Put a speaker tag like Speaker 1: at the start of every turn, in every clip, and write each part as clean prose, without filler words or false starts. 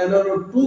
Speaker 1: NRO 2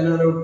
Speaker 1: NRO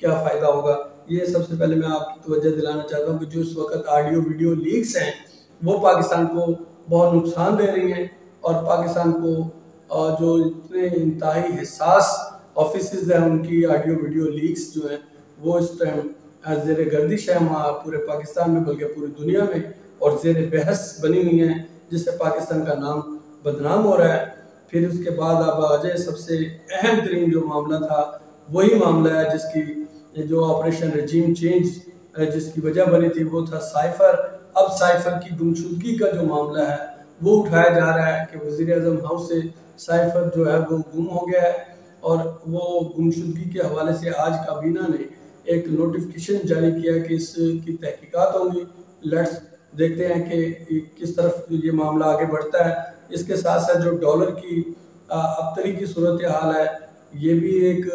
Speaker 1: کیا فائدہ ہوگا؟ یہ سب سے پہلے میں آپ کی توجہ دلانا چاہتا ہوں کہ جو اس وقت آڈیو ویڈیو لیکس ہیں وہ پاکستان کو بہت نقصان دے رہی ہیں، اور پاکستان کو جو اتنے انتہائی حساس آفیسز ہیں ان کی آڈیو ویڈیو لیکس جو ہیں وہ اس ٹائم زیر گردش ہے وہاں پورے پاکستان میں بلکہ پوری دنیا میں، اور زیر بحث بنی ہوئی ہیں، جس سے پاکستان کا نام بدنام ہو رہا ہے۔ پھر اس کے بعد اب آ جائے سب سے اہم ترین جو معاملہ تھا وہی معاملہ ہے جس کی جو آپریشن رجیم چینج جس کی وجہ بنی تھی وہ تھا سائفر۔ اب سائفر کی گمشدگی کا جو معاملہ ہے وہ اٹھایا جا رہا ہے کہ وزیر اعظم ہاؤس سے سائفر جو ہے وہ گم ہو گیا ہے، اور وہ گمشدگی کے حوالے سے آج کابینہ نے ایک نوٹیفیکیشن جاری کیا کہ اس کی تحقیقات ہوں گی۔ لیٹس دیکھتے ہیں کہ کس طرف یہ معاملہ آگے بڑھتا ہے۔ اس کے ساتھ ساتھ جو ڈالر کی ابتری کی صورتحال ہے یہ بھی ایک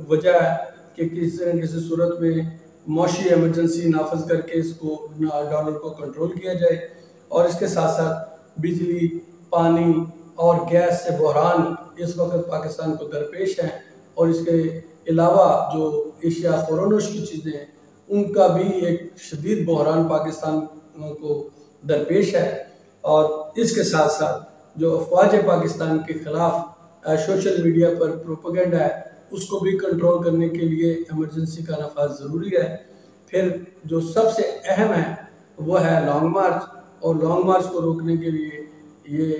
Speaker 1: وجہ ہے کہ کسی نہ کسی صورت میں معاشی ایمرجنسی نافذ کر کے اس کو ڈالر کو کنٹرول کیا جائے، اور اس کے ساتھ ساتھ بجلی، پانی اور گیس سے بحران اس وقت پاکستان کو درپیش ہیں، اور اس کے علاوہ جو اشیاء خورونوش کی چیزیں ہیں ان کا بھی ایک شدید بحران پاکستان کو درپیش ہے۔ اور اس کے ساتھ ساتھ جو افواج پاکستان کے خلاف سوشل میڈیا پر پروپیگنڈا ہے اس کو بھی کنٹرول کرنے کے لیے ایمرجنسی کا نفاذ ضروری ہے۔ پھر جو سب سے اہم ہے وہ ہے لانگ مارچ، اور لانگ مارچ کو روکنے کے لیے یہ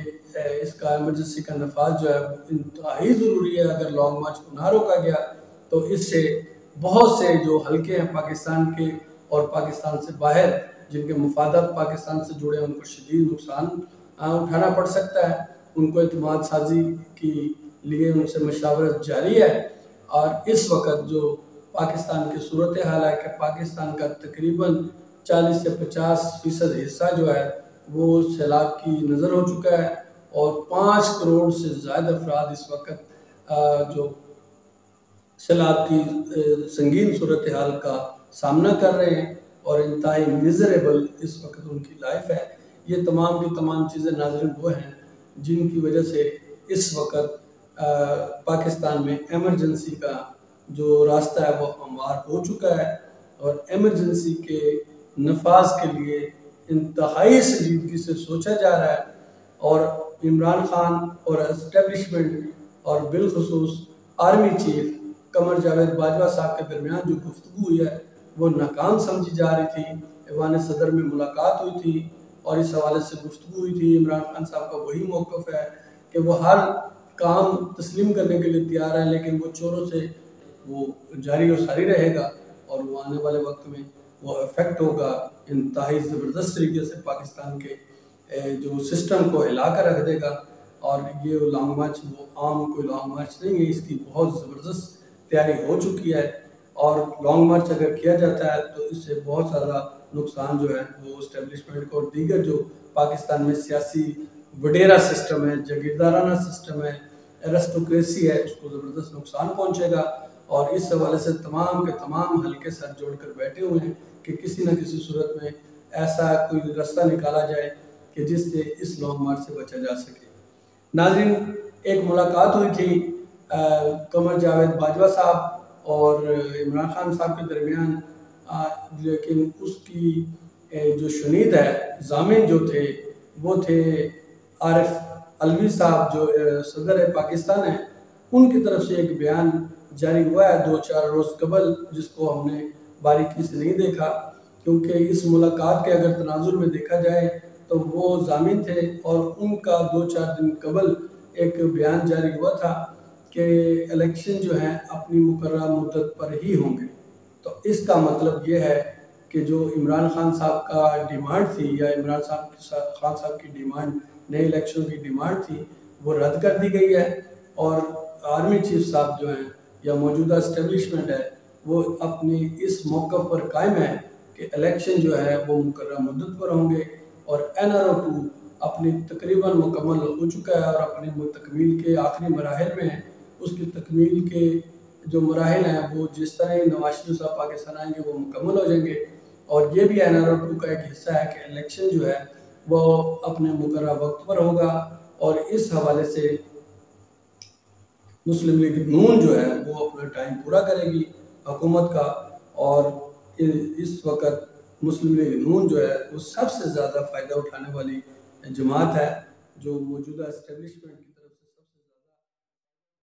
Speaker 1: اس کا ایمرجنسی کا نفاذ جو ہے انتہائی ضروری ہے۔ اگر لانگ مارچ کو نہ روکا گیا تو اس سے بہت سے جو حلقے ہیں پاکستان کے اور پاکستان سے باہر جن کے مفادات پاکستان سے جڑے ہیں ان کو شدید نقصان اٹھانا پڑ سکتا ہے۔ ان کو اعتماد سازی کے لیے ان سے مشاورت جاری ہے، اور اس وقت جو پاکستان کی صورتحال ہے کہ پاکستان کا تقریباً 40 سے 50% حصہ جو ہے وہ سیلاب کی نظر ہو چکا ہے، اور 5 کروڑ سے زائد افراد اس وقت جو سیلاب کی سنگین صورتحال کا سامنا کر رہے ہیں، اور انتہائی میزریبل اس وقت ان کی لائف ہے۔ یہ تمام کی تمام چیزیں ناظرین وہ ہیں جن کی وجہ سے اس وقت پاکستان میں ایمرجنسی کا جو راستہ ہے وہ ہموار ہو چکا ہے، اور ایمرجنسی کے نفاذ کے لیے انتہائی سنجیدگی سے سوچا جا رہا ہے، اور عمران خان اور اسٹیبلشمنٹ اور بالخصوص آرمی چیف قمر جاوید باجوہ صاحب کے درمیان جو گفتگو ہوئی ہے وہ ناکام سمجھی جا رہی تھی۔ ایوان صدر میں ملاقات ہوئی تھی اور اس حوالے سے گفتگو ہوئی تھی۔ عمران خان صاحب کا وہی موقف ہے کہ وہ ہر کام تسلیم کرنے کے لیے تیار ہے، لیکن وہ چوروں سے وہ جاری و ساری رہے گا، اور وہ آنے والے وقت میں وہ افیکٹ ہوگا انتہائی زبردست طریقے سے پاکستان کے جو سسٹم کو ہلا کر رکھ دے گا۔ اور یہ لانگ مارچ وہ عام کوئی لانگ مارچ نہیں ہے، اس کی بہت زبردست تیاری ہو چکی ہے، اور لانگ مارچ اگر کیا جاتا ہے تو اس سے بہت زیادہ نقصان جو ہے وہ اسٹیبلشمنٹ کو اور دیگر جو پاکستان میں سیاسی وڈیرا سسٹم ہے، جاگیردارانہ سسٹم ہے، ایرسٹوکریسی ہے، اس کو زبردست نقصان پہنچے گا۔ اور اس حوالے سے تمام کے تمام حلقے ساتھ جوڑ کر بیٹھے ہوئے ہیں کہ کسی نہ کسی صورت میں ایسا کوئی راستہ نکالا جائے کہ جس سے اس لانگ مارچ سے بچا جا سکے۔ ناظرین، ایک ملاقات ہوئی تھی قمر جاوید باجوہ صاحب اور عمران خان صاحب کے درمیان، لیکن اس کی جو شنید ہے ضامن جو تھے وہ تھے عارف علوی صاحب جو صدر پاکستان ہیں۔ ان کی طرف سے ایک بیان جاری ہوا ہے 2-4 روز قبل، جس کو ہم نے باریکی سے نہیں دیکھا، کیونکہ اس ملاقات کے اگر تناظر میں دیکھا جائے تو وہ ضامن تھے، اور ان کا 2-4 دن قبل ایک بیان جاری ہوا تھا کہ الیکشن جو ہیں اپنی مقررہ مدت پر ہی ہوں گے۔ تو اس کا مطلب یہ ہے کہ جو عمران خان صاحب کا ڈیمانڈ تھی، یا عمران خان صاحب کی ڈیمانڈ نئے الیکشن کی ڈیمانڈ تھی، وہ رد کر دی گئی ہے، اور آرمی چیف صاحب جو ہیں یا موجودہ اسٹیبلشمنٹ ہے وہ اپنی اس موقف پر قائم ہے کہ الیکشن جو ہے وہ مقررہ مدت پر ہوں گے، اور NRO-2 اپنی تقریباً مکمل ہو چکا ہے اور اپنی تکمیل کے آخری مراحل میں ہے۔ اس کی تکمیل کے جو مراحل ہیں وہ جس طرح ہی نواز شریف صاحب پاکستان آئیں گے وہ مکمل ہو جائیں گے، اور یہ بھی NRO-2 کا ایک حصہ ہے کہ الیکشن جو ہے وہ اپنے مقررہ وقت پر ہوگا، اور اس حوالے سے مسلم لیگ نون جو ہے وہ اپنا ٹائم پورا کرے گی، حکومت کا، اور اس وقت مسلم لیگ نون جو ہے وہ سب سے زیادہ فائدہ اٹھانے والی جماعت ہے جو موجودہ اسٹیبلشمنٹ